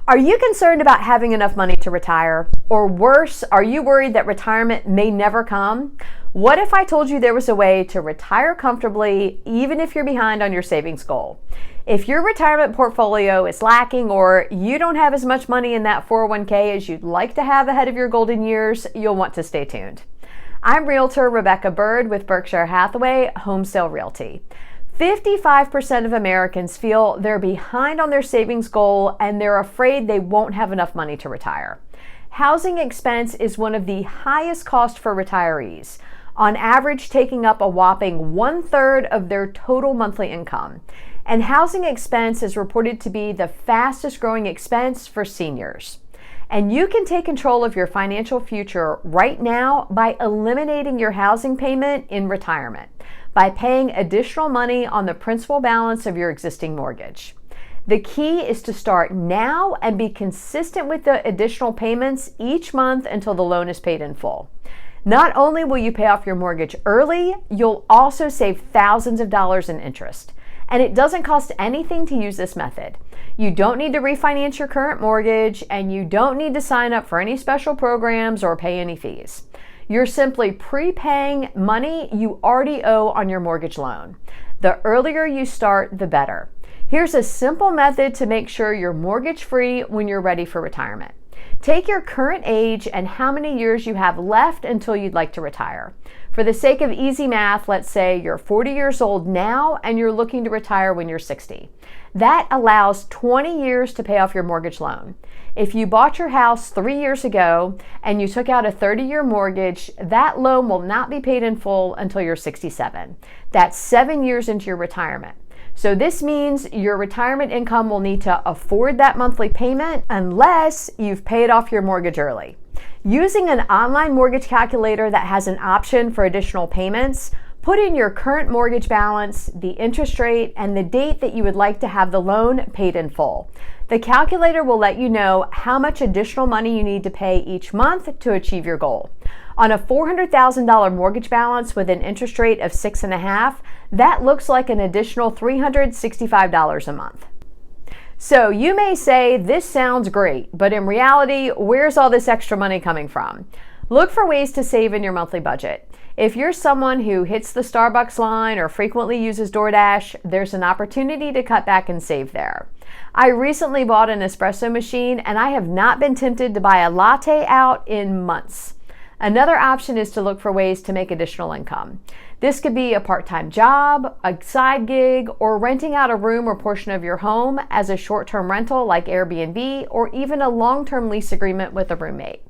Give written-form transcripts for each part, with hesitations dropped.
Are you concerned about having enough money to retire? Or worse, are you worried that retirement may never come? What if I told you there was a way to retire comfortably even if you're behind on your savings goal? If your retirement portfolio is lacking or you don't have as much money in that 401k as you'd like to have ahead of your golden years, you'll want to stay tuned. I'm Realtor Rebecca Bird with Berkshire Hathaway Home Sale Realty. 55% of Americans feel they're behind on their savings goal and they're afraid they won't have enough money to retire. Housing expense is one of the highest costs for retirees, on average taking up a whopping 1/3 of their total monthly income. And housing expense is reported to be the fastest growing expense for seniors. And you can take control of your financial future right now by eliminating your housing payment in retirement, by paying additional money on the principal balance of your existing mortgage. The key is to start now and be consistent with the additional payments each month until the loan is paid in full. Not only will you pay off your mortgage early, you'll also save thousands of dollars in interest. And it doesn't cost anything to use this method. You don't need to refinance your current mortgage, and you don't need to sign up for any special programs or pay any fees. You're simply prepaying money you already owe on your mortgage loan. The earlier you start, the better. Here's a simple method to make sure you're mortgage-free when you're ready for retirement. Take your current age and how many years you have left until you'd like to retire. For the sake of easy math, let's say you're 40 years old now and you're looking to retire when you're 60. That allows 20 years to pay off your mortgage loan. If you bought your house 3 years ago and you took out a 30-year mortgage, that loan will not be paid in full until you're 67. That's 7 years into your retirement. So this means your retirement income will need to afford that monthly payment unless you've paid off your mortgage early. Using an online mortgage calculator that has an option for additional payments, put in your current mortgage balance, the interest rate, and the date that you would like to have the loan paid in full. The calculator will let you know how much additional money you need to pay each month to achieve your goal. On a $400,000 mortgage balance with an interest rate of 6.5%, that looks like an additional $365 a month. So you may say, this sounds great, but in reality, where's all this extra money coming from? Look for ways to save in your monthly budget. If you're someone who hits the Starbucks line or frequently uses DoorDash, there's an opportunity to cut back and save there. I recently bought an espresso machine and I have not been tempted to buy a latte out in months. Another option is to look for ways to make additional income. This could be a part-time job, a side gig, or renting out a room or portion of your home as a short-term rental like Airbnb, or even a long-term lease agreement with a roommate.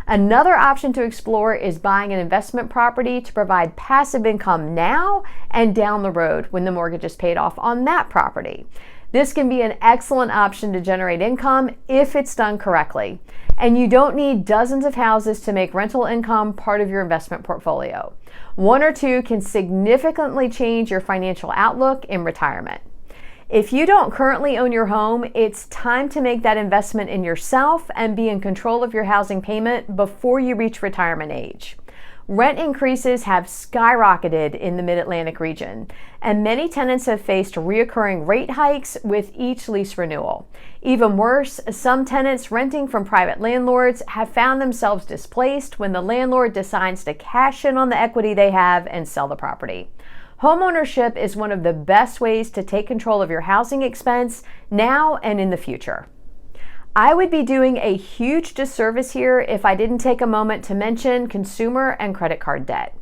Another option to explore is buying an investment property to provide passive income now and down the road when the mortgage is paid off on that property. This can be an excellent option to generate income if it's done correctly. And you don't need dozens of houses to make rental income part of your investment portfolio. One or two can significantly change your financial outlook in retirement. If you don't currently own your home, it's time to make that investment in yourself and be in control of your housing payment before you reach retirement age. Rent increases have skyrocketed in the Mid-Atlantic region, and many tenants have faced reoccurring rate hikes with each lease renewal. Even worse, some tenants renting from private landlords have found themselves displaced when the landlord decides to cash in on the equity they have and sell the property. Homeownership is one of the best ways to take control of your housing expense now and in the future. I would be doing a huge disservice here if I didn't take a moment to mention consumer and credit card debt.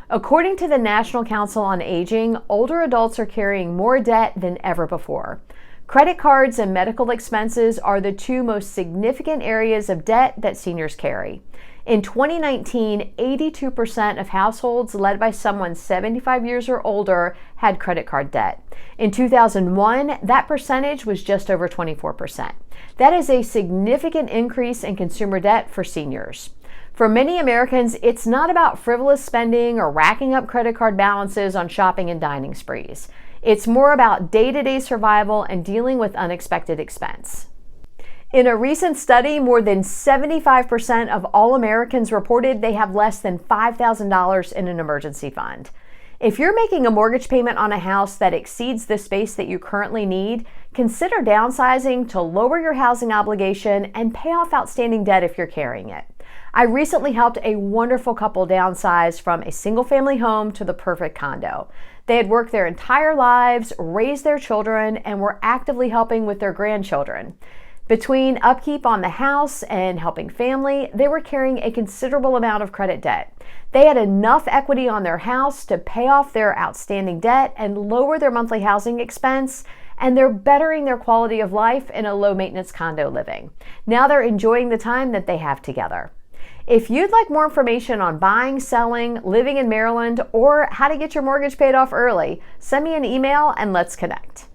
According to the National Council on Aging, older adults are carrying more debt than ever before. Credit cards and medical expenses are the two most significant areas of debt that seniors carry. In 2019, 82% of households led by someone 75 years or older had credit card debt. In 2001, that percentage was just over 24%. That is a significant increase in consumer debt for seniors. For many Americans, it's not about frivolous spending or racking up credit card balances on shopping and dining sprees. It's more about day-to-day survival and dealing with unexpected expense. In a recent study, more than 75% of all Americans reported they have less than $5,000 in an emergency fund. If you're making a mortgage payment on a house that exceeds the space that you currently need, Consider downsizing to lower your housing obligation and pay off outstanding debt if you're carrying it. I recently helped a wonderful couple downsize from a single-family home to the perfect condo. They had worked their entire lives, raised their children, and were actively helping with their grandchildren. Between upkeep on the house and helping family, they were carrying a considerable amount of credit debt. They had enough equity on their house to pay off their outstanding debt and lower their monthly housing expense, and they're bettering their quality of life in a low-maintenance condo living. Now they're enjoying the time that they have together. If you'd like more information on buying, selling, living in Maryland, or how to get your mortgage paid off early, send me an email and let's connect.